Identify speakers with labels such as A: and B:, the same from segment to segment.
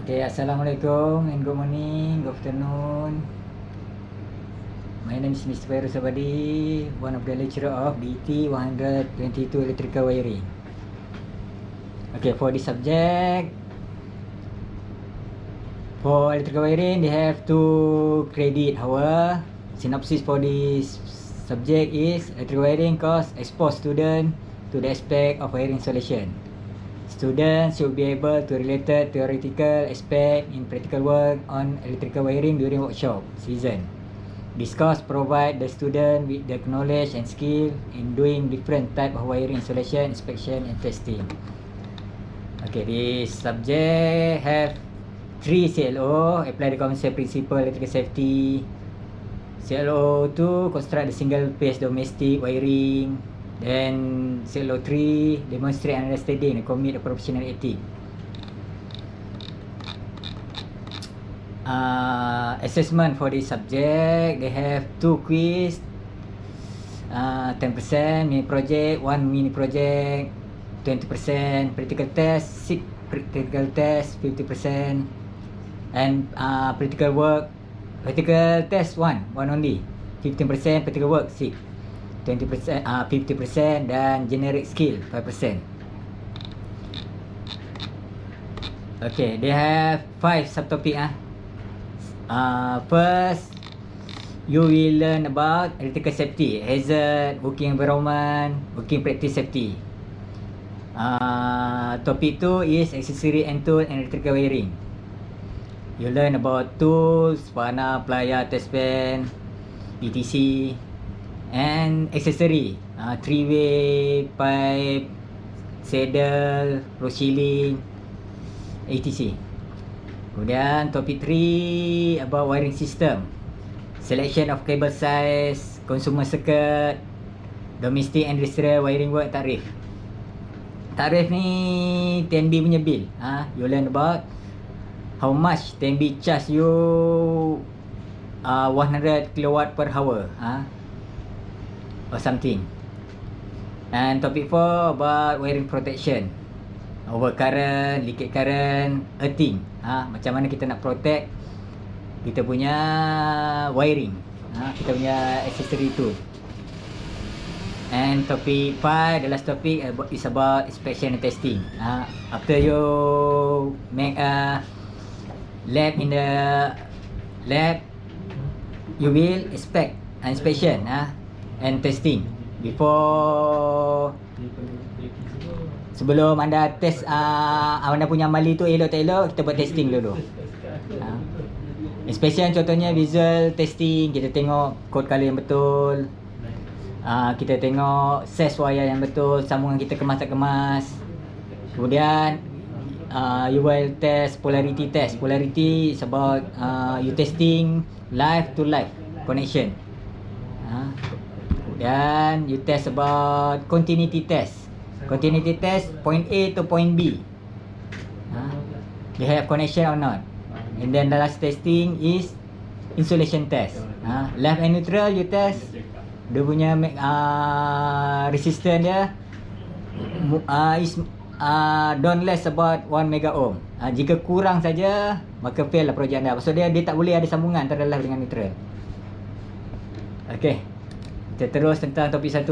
A: Okay, Assalamualaikum and good morning, good afternoon. My name is Mr. Fairuz Abadi, one of the lecturer of DT 122 Electrical Wiring. Okay, for this subject, for electrical wiring, they have 2 credit hour. Synopsis for this subject is electrical wiring course expose student to the aspect of wiring installation. Students should be able to relate theoretical aspect in practical work on electrical wiring during workshop season. This course provide the student with the knowledge and skill in doing different type of wiring installation, inspection and testing. Okay, this subject have 3 CLO, apply the common sense principle electrical safety. CLO 2, construct the single phase domestic wiring. Then CLO 3, demonstrate understanding and commit a professional ethic. Assessment for this subject, they have 2 quiz, 10% mini project, 1 mini project, 20% practical test, 6 practical test, 50%, and practical work, practical test 1 only, 15% practical work 6, 20%, 50% dan generic skill 5%. Okay, they have 5 subtopic. First, you will learn about electrical safety, hazard, working environment, working practice safety. Topic 2 is accessory and tool and electrical wiring. You learn about tools, panel, plier, test pen, etc. And accessory, 3-way, pipe, saddle, row shielding, etc. Kemudian topik 3 about wiring system, selection of cable size, consumer circuit, domestic and industrial wiring work, tarif. Tarif ni TNB punya bill. You learn about how much TNB charge you 100 kilowatt per hour or something. And topic 4 about wiring protection, overcurrent, leakage current, earthing. Macam mana kita nak protect kita punya wiring, kita punya accessory tu. And topic 5, the last topic is about inspection and testing. After you make a lab in the lab, you will inspect inspection and testing before, sebelum anda test anda punya amali tu elok tak elok, kita buat testing dulu. Inspection contohnya visual testing, kita tengok code color yang betul, kita tengok size wire yang betul, sambungan kita kemas tak kemas. Kemudian you will test polarity test. Polarity is about you testing live to live connection. Kemudian you test about continuity test. Continuity test, point A to point B, they have connection or not. And then the last testing is insulation test. Left and neutral you test, dia punya resistance dia is don't less about 1 mega ohm. Jika kurang saja maka fail lah projek anda. Maksud dia tak boleh ada sambungan antara left dengan neutral. Okey, kita terus tentang topik 1.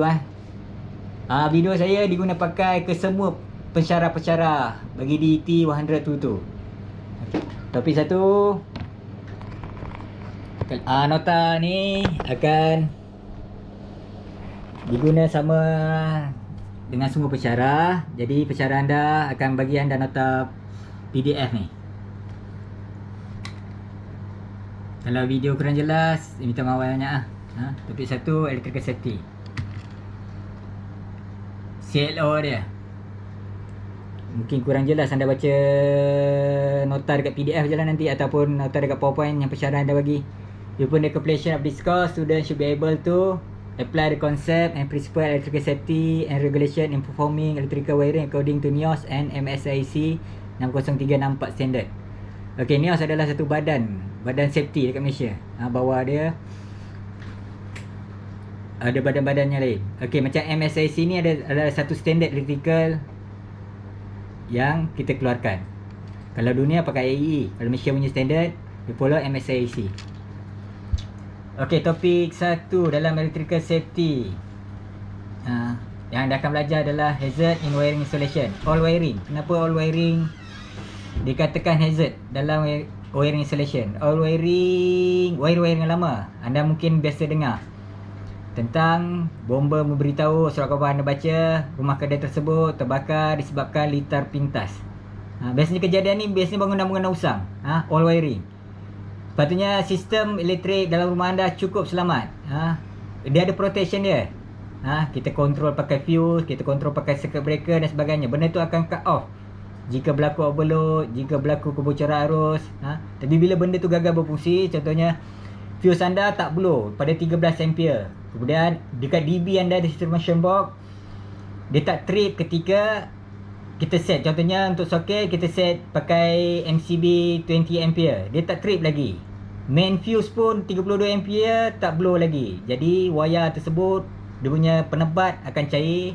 A: Video saya diguna pakai ke semua pensyarah-pensyarah bagi DT 122. Okay. Topik 1, nota ni akan diguna sama dengan semua pensyarah. Jadi pensyarah anda akan bagi anda nota PDF ni. Kalau video kurang jelas, minta maaf banyak. Topik 1, electrical safety. CLO dia mungkin kurang jelas, anda baca nota dekat PDF je lah nanti, ataupun nota dekat PowerPoint yang pensyarah anda bagi. Upon the completion of this course, students should be able to apply the concept and principle electrical safety and regulation in performing electrical wiring according to NIOS and MSIC 60364 standard. Okay, NIOS adalah satu badan safety dekat Malaysia. Bawah dia ada badan-badan yang lain. Okey, macam MSIC ni adalah satu standard electrical yang kita keluarkan. Kalau dunia pakai AEE. Kalau Malaysia punya standard, we follow MSIEC. Okey, topik 1 dalam electrical safety. Yang anda akan belajar adalah hazard in wiring installation. All wiring. Kenapa all wiring dikatakan hazard dalam wiring installation? All wiring, wire-wire yang lama. Anda mungkin biasa dengar tentang bomba memberitahu surat khabar anda baca rumah kedai tersebut terbakar disebabkan litar pintas. Biasanya kejadian ni biasanya bangunan-bangunan usang. All wiring. Sepatutnya sistem elektrik dalam rumah anda cukup selamat. Dia ada protection dia. Kita kontrol pakai fuse, kita kontrol pakai circuit breaker dan sebagainya. Benda tu akan cut off jika berlaku overload, jika berlaku kebocoran arus. Tapi bila benda tu gagal berfungsi, contohnya fuse anda tak blow pada 13 ampere. Kemudian dekat DB anda, distribution box, dia tak trip ketika kita set. Contohnya untuk soket kita set pakai MCB 20 ampere, dia tak trip lagi. Main fuse pun 32 ampere tak blow lagi. Jadi wayar tersebut, dia punya penebat akan cair,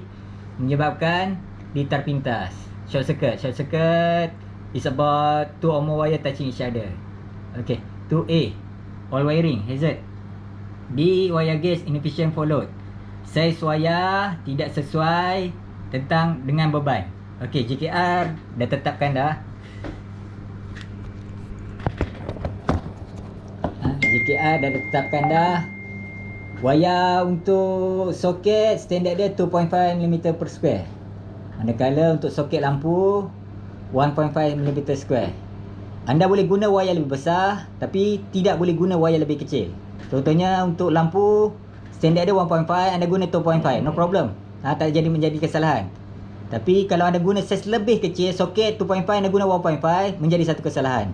A: menyebabkan litar pintas. Short circuit. Short circuit is about 2 or more wire touching each other. Okay, 2A, all wiring hazard. B, wire gauge inefficient for load. Saiz wayar tidak sesuai dengan beban. Okay, JKR dah tetapkan dah. JKR dah tetapkan dah. Wayar untuk soket standard dia 2.5 mm per square. Manakala untuk soket lampu 1.5 mm square. Anda boleh guna wayar lebih besar, tapi tidak boleh guna wayar lebih kecil. Contohnya untuk lampu standard dia 1.5, anda guna 2.5, no problem. Tak jadi menjadi kesalahan. Tapi kalau anda guna saiz lebih kecil, soket 2.5 anda guna 1.5, menjadi satu kesalahan.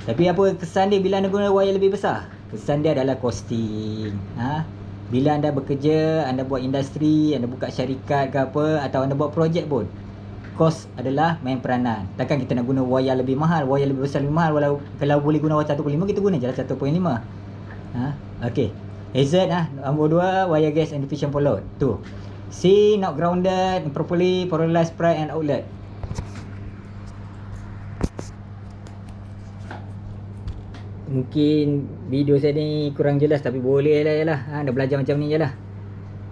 A: Tapi apa kesan dia bila anda guna wayar lebih besar? Kesan dia adalah costing. Bila anda bekerja, anda buat industri, anda buka syarikat ke apa, atau anda buat projek pun, kos adalah main peranan. Takkan kita nak guna wayar lebih mahal, wayar lebih besar lebih mahal. Kalau boleh guna wayar 1.5, kita guna je 1.5. Okay, hazard nombor 2, wire gauge inefficient for load. 2. C, not grounded properly, polarized pride and outlet. Mungkin video saya ni kurang jelas, tapi boleh lah. Dah belajar macam ni je lah.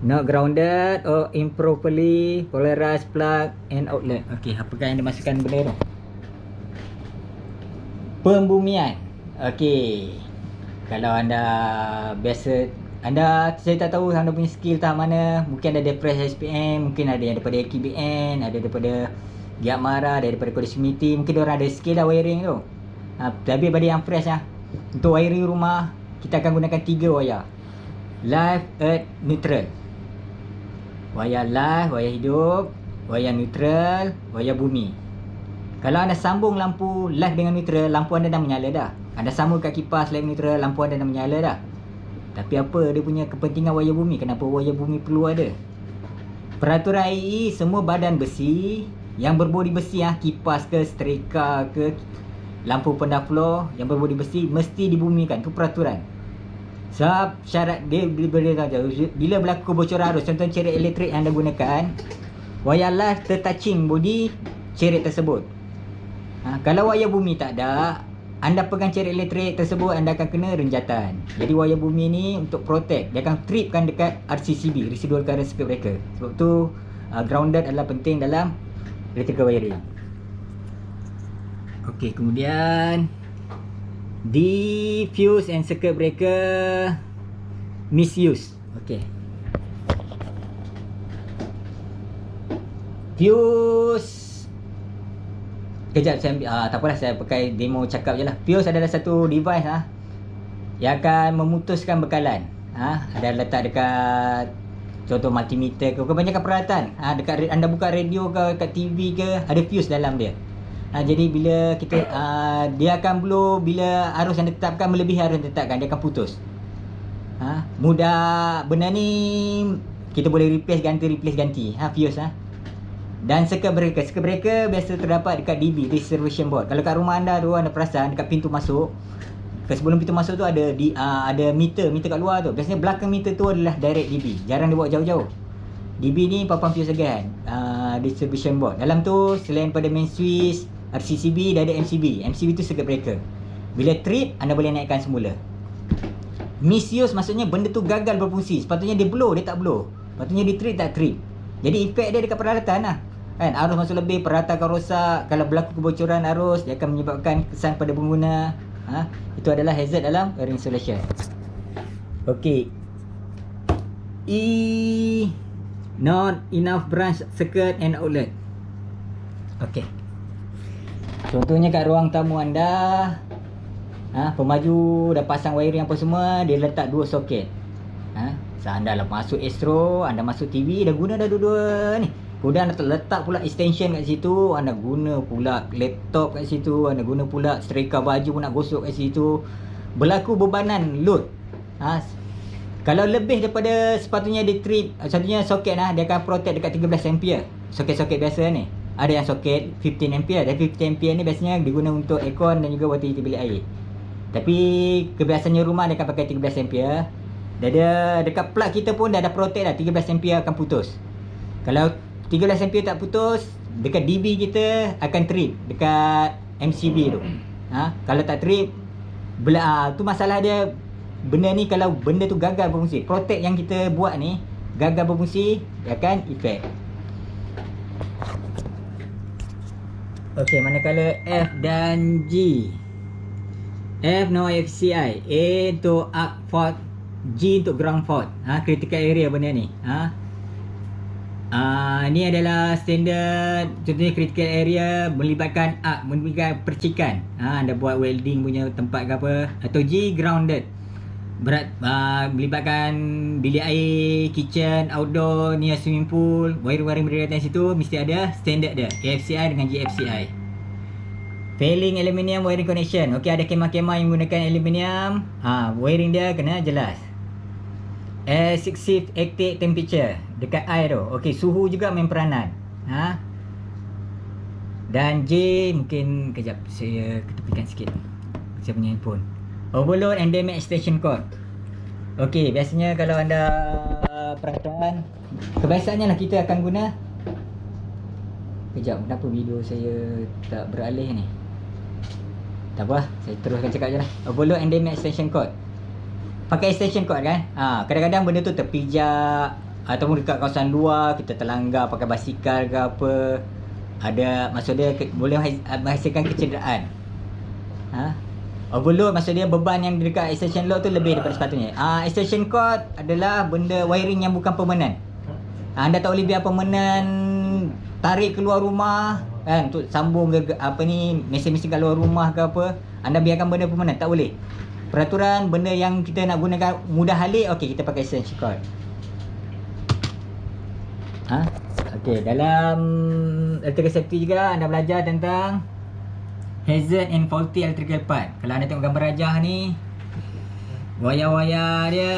A: Not grounded or improperly polarized plug and outlet. Okey, apakah yang dimasukkan benda tu? Pembumian. Okey, kalau anda biasa, saya tak tahu anda punya skill tahap mana. Mungkin ada depress SPM, mungkin ada yang daripada AKBN, ada daripada Giatmara, ada daripada Kode Smiti. Mungkin diorang ada skill lah wiring tu. Tapi pada yang fresh untuk wiring rumah, kita akan gunakan 3 wayar. Live, earth, neutral. Wayar live, wayar hidup, wayar neutral, wayar bumi. Kalau anda sambung lampu live dengan neutral, lampu anda dah menyala dah. Anda sambung kat kipas live neutral, lampu anda dah menyala dah. Tapi apa dia punya kepentingan wayar bumi? Kenapa wayar bumi perlu ada? Peraturan IE, semua badan besi yang berbodi besi, kipas ke, streka ke, lampu pendar floor yang berbodi besi mesti dibumikan. Itu peraturan. Sebab syarat dia bila berlaku kebocoran arus, contoh cerit elektrik yang anda gunakan, wayar live tertouching body cerit tersebut. Kalau wayar bumi tak ada, anda pegang cerit elektrik tersebut, anda akan kena renjatan. Jadi wayar bumi ni untuk protect, dia akan tripkan dekat RCCB, residual current circuit breaker. Sebab tu grounded adalah penting dalam electrical wiring. Okey, kemudian diffuse and circuit breaker misuse. Okey, fuse, kejap saya tak apalah, saya pakai demo cakap je lah. Fuse adalah satu device yang akan memutuskan bekalan. Ada letak dekat contoh multimeter ke, kebanyakan peralatan. Dekat anda buka radio ke, kat TV ke, ada fuse dalam dia. Jadi bila kita dia akan blow bila arus yang ditetapkan melebihi arus yang ditetapkan, dia akan putus. Mudah benda ni kita boleh replace ganti fuse. Dan circuit breaker biasa terdapat dekat DB, distribution board. Kalau kat rumah anda tu, anda perasan dekat pintu masuk, sebelum pintu masuk tu ada meter kat luar tu. Biasanya belakang meter tu adalah direct DB, jarang dia bawa jauh-jauh. DB ni papan fuse again, distribution board. Dalam tu selain pada main switch, RCCB, dia ada MCB. MCB tu circuit breaker. Bila trip, anda boleh naikkan semula. Misuse maksudnya benda tu gagal berfungsi. Sepatutnya dia blow, dia tak blow. Sepatutnya dia trip, tak trip. Jadi efek dia dekat peralatan lah. Kan, arus masuk lebih, peralatan akan rosak. Kalau berlaku kebocoran arus, dia akan menyebabkan kesan pada pengguna. Itu adalah hazard dalam wiring installation. Okey. Not enough branch circuit and outlet. Okey. Contohnya kat ruang tamu anda, pemaju dah pasang wiring apa semua, dia letak 2 soket. So anda lah masuk Astro, anda masuk TV, dah guna dah dua-dua ni. Kemudian anda letak pula extension kat situ, anda guna pula laptop kat situ, anda guna pula setrika baju pun nak gosok kat situ. Berlaku bebanan load. Kalau lebih daripada sepatutnya dia trip, satunya soket dia akan protect dekat 13 ampere. Soket-soket biasa ni. Ada yang soket 15 ampere. Dan 15 ampere ni biasanya diguna untuk aircon dan juga water heater bilik air. Tapi kebiasaannya rumah dia akan pakai 13 ampere. Dah ada dekat plug kita pun dah ada protect dah, 13 ampere akan putus. Kalau 13 ampere tak putus, dekat DB kita akan trip dekat MCB tu. Kalau tak trip, tu masalah dia. Benda ni kalau benda tu gagal berfungsi, protect yang kita buat ni gagal berfungsi, dia akan efek. Okey, manakala F dan G. F no FCI, A untuk arc fault, G untuk ground fault. Critical area benda ni. Ni adalah standard. Contohnya critical area melibatkan arc, melibatkan percikan. Anda buat welding punya tempat ke apa. Atau G grounded, berat, melibatkan bilik air, kitchen, outdoor, near swimming pool, wiring-wiring berkaitan situ mesti ada standard dia, AFCI dengan GFCI. Failing aluminium wiring connection. Okey, ada kemah-kemah yang menggunakan aluminium, wiring dia kena jelas. Excessive active temperature dekat air tu. Okey, suhu juga main peranan. Dan J, mungkin kejap saya ketepikan sikit saya punya handphone. Overload and damage extension cord. Okey, biasanya kalau anda perasan, kebiasaannya lah kita akan guna. Kejap, kenapa video saya tak beralih ni? Tak apa, saya teruskan cakap je lah. Overload and damage extension cord. Pakai extension cord kan? Kadang-kadang benda tu terpijak ataupun dekat kawasan luar, kita terlanggar pakai basikal ke apa. Ada, maksud dia boleh menghasilkan kecederaan. Overload maksud dia beban yang dekat extension load tu lebih daripada sepatutnya. Extension cord adalah benda wiring yang bukan permanen. Anda tak boleh biar permanen tarik keluar rumah kan, untuk sambung ke apa ni, mesin-mesin kat luar rumah ke apa. Anda biarkan benda permanen, tak boleh. Peraturan benda yang kita nak gunakan mudah halik, okey, kita pakai extension cord. Okey, dalam electrical safety juga anda belajar tentang hazard and faulty electrical part. Kalau anda tengok gambar rajah ni, wayar-wayar dia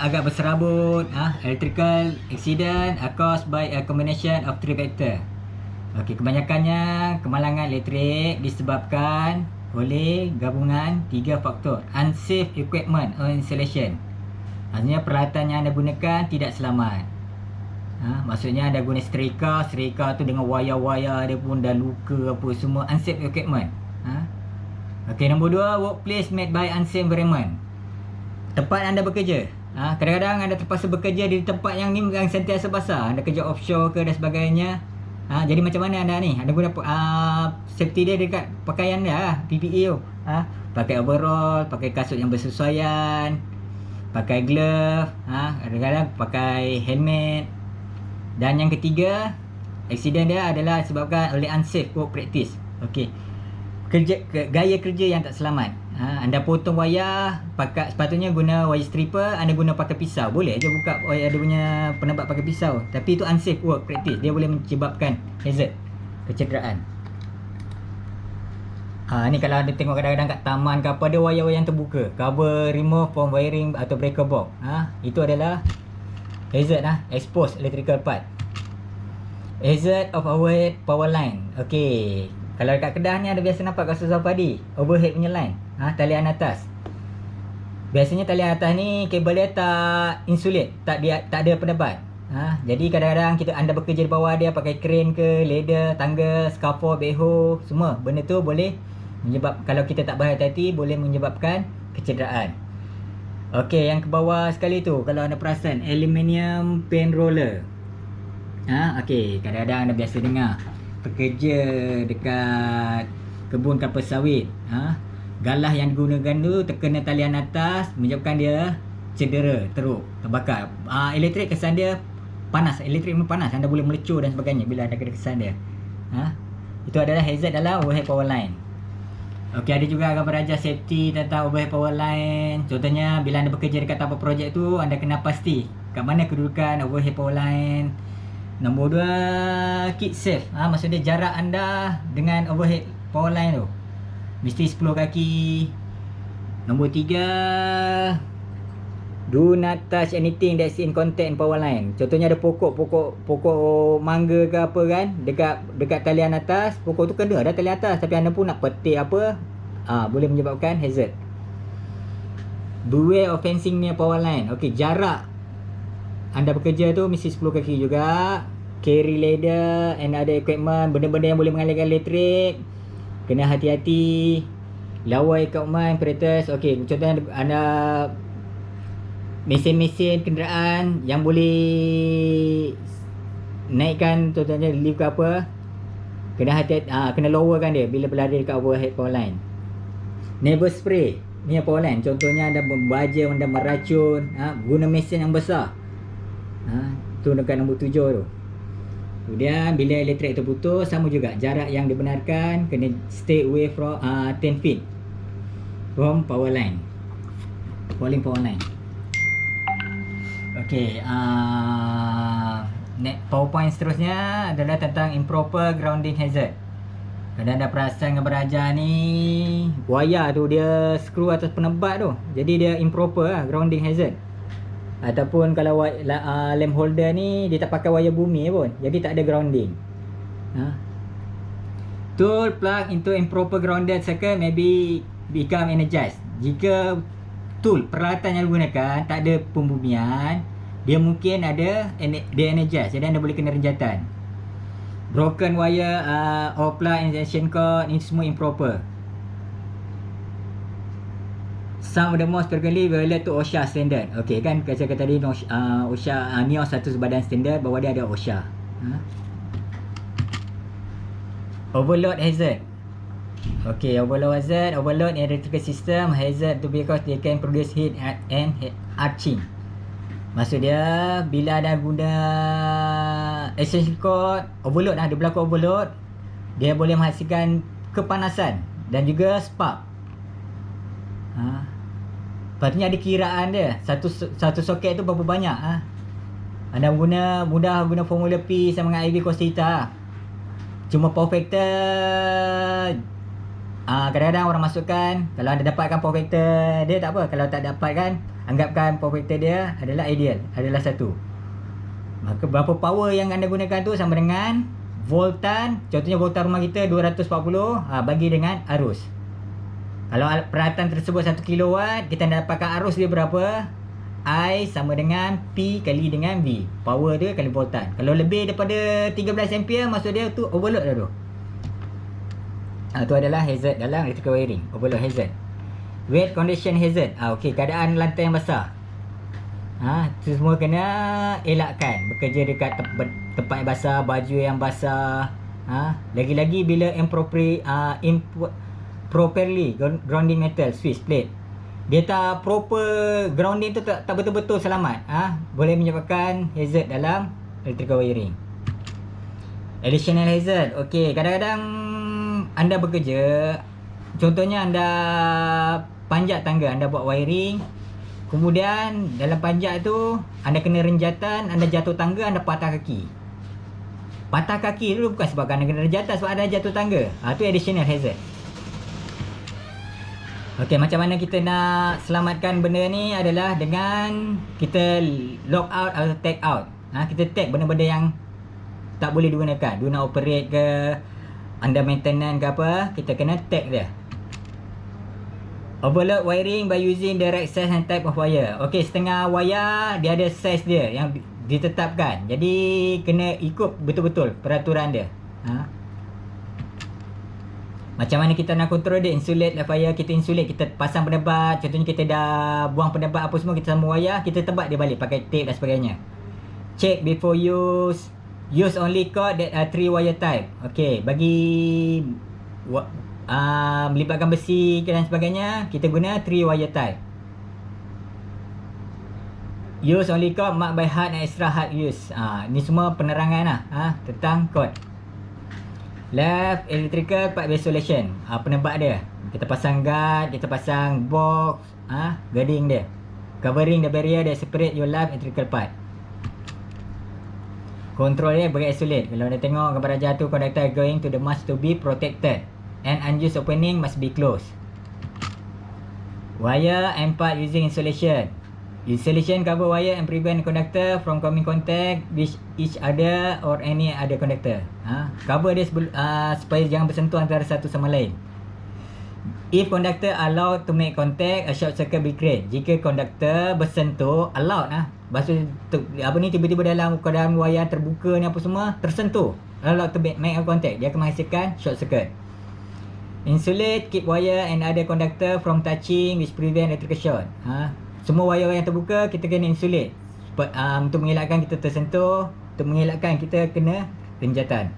A: agak berserabut. Electrical accident are caused by a combination of 3 factor. Okey, kebanyakannya kemalangan elektrik disebabkan oleh gabungan 3 faktor. Unsafe equipment or installation. Maksudnya peralatan yang anda gunakan tidak selamat. Maksudnya anda guna setrika tu dengan wayar-wayar dia pun dah luka apa semua. Unsafe equipment. Okey, nombor 2, workplace made by unsafe environment. Tempat anda bekerja. Kadang-kadang anda terpaksa bekerja di tempat yang ni yang sentiasa basah. Anda kerja offshore ke dan sebagainya. Jadi macam mana anda ni? Anda guna safety dia dekat pakaian dia, PPE tu. Pakai overall, pakai kasut yang bersesuaian, pakai glove, kadang-kadang pakai helmet. Dan yang ketiga, accident dia adalah disebabkan oleh unsafe work practice. Okey. Gaya kerja yang tak selamat. Anda potong wayar, sepatutnya guna wire stripper, anda guna pakai pisau. Boleh je buka wire ada punya penebat pakai pisau. Tapi itu unsafe work practice. Dia boleh menyebabkan hazard, kecederaan. Ni kalau anda tengok kadang-kadang kat taman ke apa, ada wayar-wayar yang terbuka. Cover remove from wiring atau breaker box. Itu adalah hazard exposed electrical part. Hazard of overhead power line. Okey. Kalau dekat Kedah ni ada biasa nampak kat susah padi, overhead punya line, talian atas. Biasanya talian atas ni kabel dia tak insulate, tak ada penebat. Jadi kadang-kadang anda bekerja di bawah dia pakai crane ke, ladder, tangga, scaffold, backhoe, semua benda tu boleh kalau kita tak berhati-hati boleh menyebabkan kecederaan. Okey, yang ke bawah sekali tu kalau anda perasan aluminium paint roller. Okey, kadang-kadang anda biasa dengar pekerja dekat kebun kelapa sawit, galah yang digunakan tu terkena talian atas menyebabkan dia cedera, teruk, terbakar. Elektrik kesan dia panas, elektrik memang panas, anda boleh melecur dan sebagainya bila anda kena kesan dia. Itu adalah hazard dalam overhead power line. Okey, ada juga gambar ajar safety tentang overhead power line. Contohnya bila anda bekerja dekat tapak projek tu, anda kena pasti kat mana kedudukan overhead power line. Nombor 2, keep safe. Maksudnya jarak anda dengan overhead power line tu mesti 10 kaki. Nombor 3, do not touch anything that's in contact in power line. Contohnya ada pokok mangga ke apa kan, dekat talian atas, pokok tu kena dah talian atas tapi anda pun nak petik apa, boleh menyebabkan hazard. Beware of fencing near power line. Okey, jarak anda bekerja tu mesti 10 kaki juga. Carry ladder and other equipment, benda-benda yang boleh mengalirkan elektrik, kena hati-hati. Lawa equipment, apparatus. Okey, contohnya anda mesin-mesin kenderaan yang boleh naikkan, contohnya lift ke apa, kena hati-hati, kena lowerkan dia bila berada dekat overhead power line. Never spray ni power line, contohnya anda membaja, anda meracun, guna mesin yang besar. Tu dekat nombor 7 tu. Kemudian bila elektrik terputus, sama juga jarak yang dibenarkan, kena stay away from 10 feet from power line, falling power line. Okey, PowerPoint seterusnya adalah tentang improper grounding hazard. Kalau anda perasan gambar ajar ni, wayar tu dia skru atas penebat tu, jadi dia improper grounding hazard. Ataupun kalau lamp holder ni dia tak pakai wayar bumi pun, jadi tak ada grounding. Tool plug into improper grounded circuit may become energized. Jika tool, peralatan yang digunakan tak ada pembumian, dia mungkin ada de-energized, jadi anda boleh kena renjatan. Broken wire or plug injection cord, ini semua improper. Some of the most frequently violate to OSHA standard. Okey kan, saya kata tadi OSHA, NIOS satu badan standard, bawah dia ada OSHA. Overload hazard. Okey, overload hazard. Overload in electrical system hazard to because they can produce heat and arcing. Maksud dia bila ada guna extension cord overload, dia berlaku overload, dia boleh menghasilkan kepanasan dan juga spark. Patutnya ada kiraan dia. Satu soket tu berapa banyak. Anda mudah guna formula P sama dengan IV cos theta. Cuma power factor, kadang-kadang orang masukkan, kalau anda dapatkan power factor dia tak apa, kalau tak dapatkan, anggapkan power factor dia adalah ideal, adalah 1. Maka berapa power yang anda gunakan tu sama dengan voltan. Contohnya voltan rumah kita 240, bagi dengan arus. Kalau peralatan tersebut 1 kilowatt, kita nak dapatkan arus dia berapa? I sama dengan P kali dengan V. Power dia kali voltan. Kalau lebih daripada 13 ampere, maksud dia tu overload dah tu. Itu adalah hazard dalam electrical wiring, overload hazard. Wet condition hazard. Okey, keadaan lantai yang basah. Itu semua kena elakkan. Bekerja dekat tempat yang basah, baju yang basah. Lagi-lagi bila properly grounding metal switch plate, dia tak proper grounding tu, tak betul-betul selamat, boleh menyebabkan hazard dalam electrical wiring. Additional hazard. Okey, kadang-kadang anda bekerja, contohnya anda panjat tangga, anda buat wiring, kemudian dalam panjat tu anda kena renjatan, anda jatuh tangga, anda patah kaki. Patah kaki tu bukan sebab anda kena renjatan, sebab anda jatuh tangga. Itu additional hazard. Okey, macam mana kita nak selamatkan benda ni adalah dengan kita log out atau tag out. Kita tag benda-benda yang tak boleh digunakan, do not operate ke, under maintenance ke apa, kita kena tag dia. Overload wiring by using the right size and type of wire. Okey, setengah wire dia ada size dia, yang ditetapkan. Jadi kena ikut betul-betul peraturan dia. Macam mana kita nak kontrol dia, insulate live wire, kita insulate, kita pasang penebat. Contohnya kita dah buang penebat apa semua, kita sambung wayar, kita tebat dia balik pakai tape dan sebagainya. Check before use. Use only cord that are 3 wire type. Okay, bagi melibatkan besi dan sebagainya, kita guna 3 wire type. Use only cord marked by hard and extra hard use. Ni semua penerangan lah tentang cord. Left electrical part isolation. Penebat dia. Kita pasang guard, kita pasang box, guarding dia. Covering the barrier that separate your left electrical part. Control dia bagi isolate. Kalau anda tengok gambar raja tu, conductor going to the mast to be protected and unused opening must be closed. Wire and part using insulation. Insulation cover wire and prevent conductor from coming contact with each other or any other conductor. Cover dia supaya jangan bersentuh antara satu sama lain. If conductor allowed to make contact, a short circuit be created. Jika conductor bersentuh, allowed maksud tiba-tiba dalam keadaan wayar terbuka ni apa semua tersentuh, allowed to make a contact, dia akan menghasilkan short circuit. Insulate, keep wire and other conductor from touching which prevent electrical short. Semua wire yang terbuka kita kena insulate untuk mengelakkan kita tersentuh, untuk mengelakkan kita kena renjatan.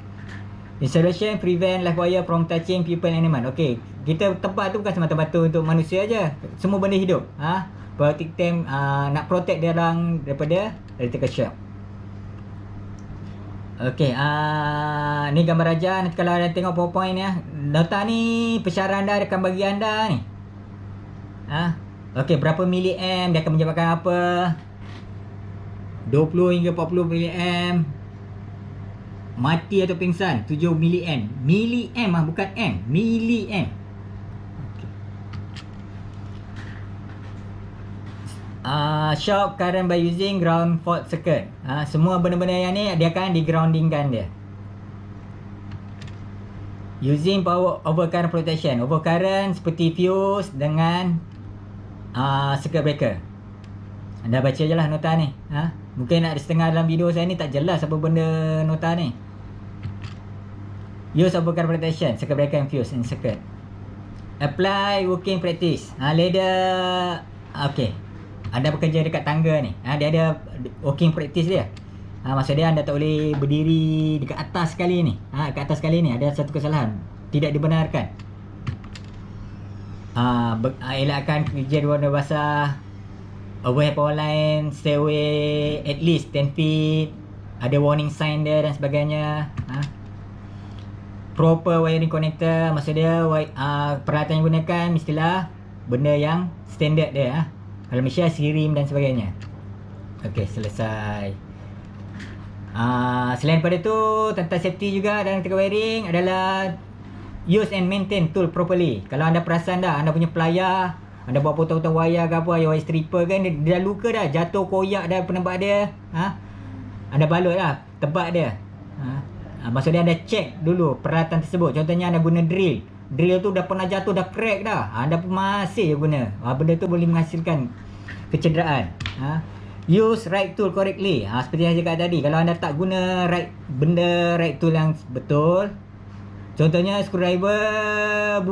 A: Insulation prevent live wire from touching people and animal. Okey, kita tebat tu bukan semata-mata untuk manusia aja, semua benda hidup. Protect them, nak protect dia orang daripada electrical shock. Okey, ni gambar raja. Nanti kalau anda tengok PowerPoint ni, nota ni pensyarah anda akan bagi anda ni. Okey, berapa miliamp dia akan menyebabkan apa? 20 hingga 40 miliamp. Mati atau pingsan 7 miliamp. Miliamp bukan amp, miliamp. Shock current by using ground fault circuit. Semua benda-benda yang ni dia akan di-groundingkan dia. Using power overcurrent protection. Overcurrent seperti fuse dengan circuit breaker. Anda baca je lah nota ni. Mungkin nak setengah dalam video saya ni tak jelas apa benda nota ni. Use overcurrent protection, circuit breaker and fuse in circuit. Apply working practice. Ladder. Okay, anda bekerja dekat tangga ni. Dia ada working practice dia. Maksud dia anda tak boleh berdiri dekat atas sekali ni. Dekat atas sekali ni ada satu kesalahan, tidak dibenarkan. Elakkan kerja di warna basah. Overhead power line, stay away at least 10 feet. Ada warning sign dia dan sebagainya. Proper wiring connector, maksud dia peralatan yang gunakan mestilah benda yang standard dia. Kalau Malaysia sirim dan sebagainya. Okey, selesai. Selain daripada tu, tentang safety juga dalam electrical wiring adalah use and maintain tool properly. Kalau anda perasan dah, anda punya pelayar, anda buat potong-potong wayar ke apa, wire stripper kan, dia dah luka dah, jatuh koyak dah penebat dia. Anda balut dah, tebak dia. Maksudnya anda check dulu peralatan tersebut. Contohnya anda guna drill. Drill tu dah pernah jatuh, dah crack dah. Anda pun masih je guna. Benda tu boleh menghasilkan kecederaan. Use right tool correctly. Seperti yang saya cakap tadi, kalau anda tak guna right tool yang betul, contohnya screwdriver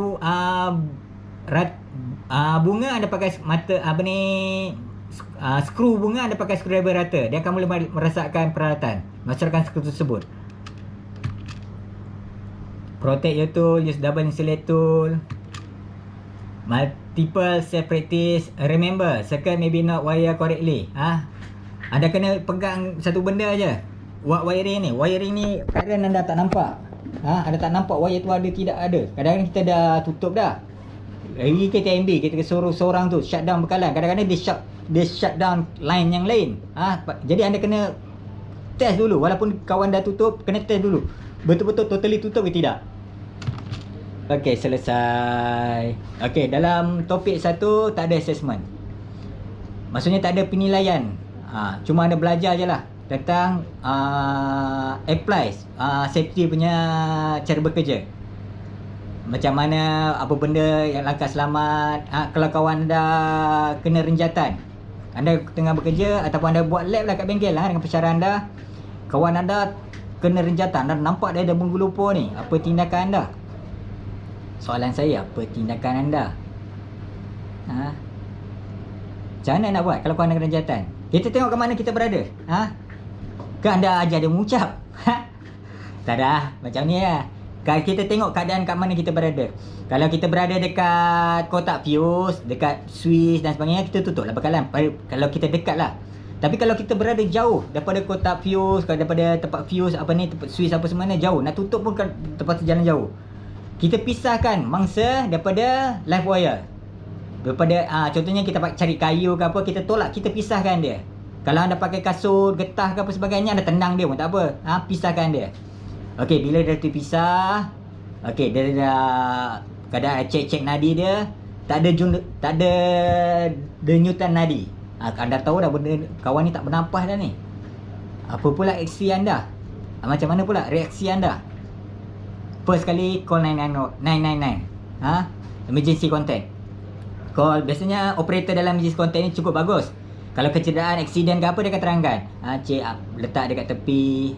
A: bunga anda pakai skru bunga anda pakai screwdriver rata, dia akan boleh merasakkan peralatan, merasakkan skru tersebut. Protect your tool, use double insulate tool. Multiple self practice. Remember, circuit maybe not wire correctly. Anda kena pegang satu benda aja. Wiring ni kadang anda tak nampak. Anda tak nampak wire tu ada tidak ada. Kadang-kadang kita dah tutup dah. Lagi ke TMB, kita suruh seorang tu shut down bekalan. Kadang-kadang dia shut down line yang lain. Jadi anda kena test dulu. Walaupun kawan dah tutup, kena test dulu. Betul-betul totally tutup ke tidak. Okey, selesai. Okey, dalam topik satu tak ada assessment. Maksudnya tak ada penilaian. Cuma anda belajar je lah tentang apply safety punya cara bekerja. Macam mana, apa benda yang langkah selamat. Kalau kawan dah kena renjatan, Anda tengah bekerja ataupun anda buat lab lah kat bengkel lah dengan pesara anda, kawan anda kena renjatan, anda nampak dia ada menggelupur ni, apa tindakan anda? Soalan saya, apa tindakan anda? Macam mana nak buat kalau kawan anda kena renjatan? Kita tengok ke mana kita berada. Ke anda ajar dia mengucap? Tak dah, macam ni lah. Kalau kita tengok keadaan kat mana kita berada. Kalau kita berada dekat kotak fuse, dekat switch dan sebagainya, kita tutup lah bekalan. Kalau kita dekat lah. Tapi kalau kita berada jauh daripada kotak fuse, daripada tempat fuse apa ni, tempat switch apa semua ni jauh, nak tutup pun terpaksa jalan jauh. Kita pisahkan mangsa daripada live wire. Daripada contohnya kita cari kayu ke apa, kita tolak, kita pisahkan dia. Kalau anda pakai kasut, getah ke apa sebagainya, anda tendang dia pun tak apa. Pisahkan dia. Okey, bila dah terpisah, okey, dia dah kadang cek nadi dia, tak ada denyutan nadi. Anda tahu dah benda kawan ni tak bernafas dah ni. Apa pula aksi anda? Macam mana pula reaksi anda? First kali call 999. Emergency contact. Call, biasanya operator dalam emergency contact ni cukup bagus. Kalau kecederaan, aksiden ke apa, dia akan terangkan. Cik, letak dekat tepi,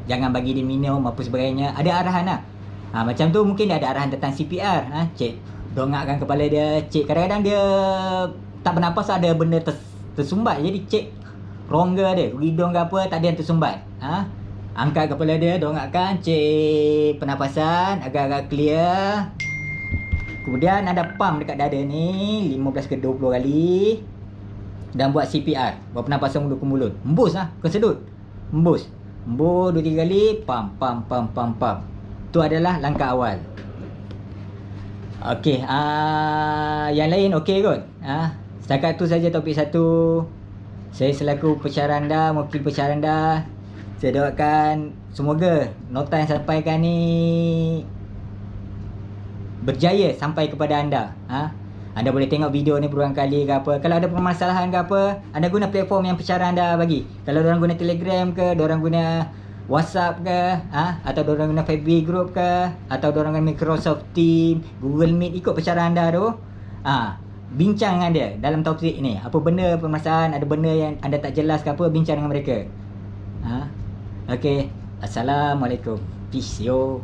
A: jangan bagi dia minum apa sebagainya. Ada arahan lah. Macam tu mungkin dia ada arahan tentang CPR. Cik, dongakkan kepala dia. Cik, kadang-kadang dia tak bernafas, ada benda tersumbat. Jadi cik rongga dia, hidung ke apa, tak ada yang tersumbat. Angkat kepala dia, dongakkan. Cik, pernafasan agak-agak clear. Kemudian anda pump dekat dada ni 15 ke 20 kali. Dan buat CPR, buat pernafasan mulut ke mulut. Embus lah, bukan sedut. Embus 2-3 kali. Pump. Itu adalah langkah awal. Okey, yang lain okey kot. Setakat tu saja topik 1. Saya selaku pesyarah anda, mewakili pesyarah anda, saya doakan semoga nota yang sampaikan ni berjaya sampai kepada anda. Anda boleh tengok video ni berulang kali ke apa. Kalau ada permasalahan ke apa, anda guna platform yang pesyarah anda bagi. Kalau diorang guna Telegram ke, diorang guna WhatsApp ke, atau diorang guna FB group ke, atau diorang guna Microsoft Teams, Google Meet, ikut pesyarah anda tu. Bincang dengan dia dalam topik ni. Apa benda permasalahan, ada benda yang anda tak jelas ke apa, bincang dengan mereka. Okey. Assalamualaikum. Peace yo.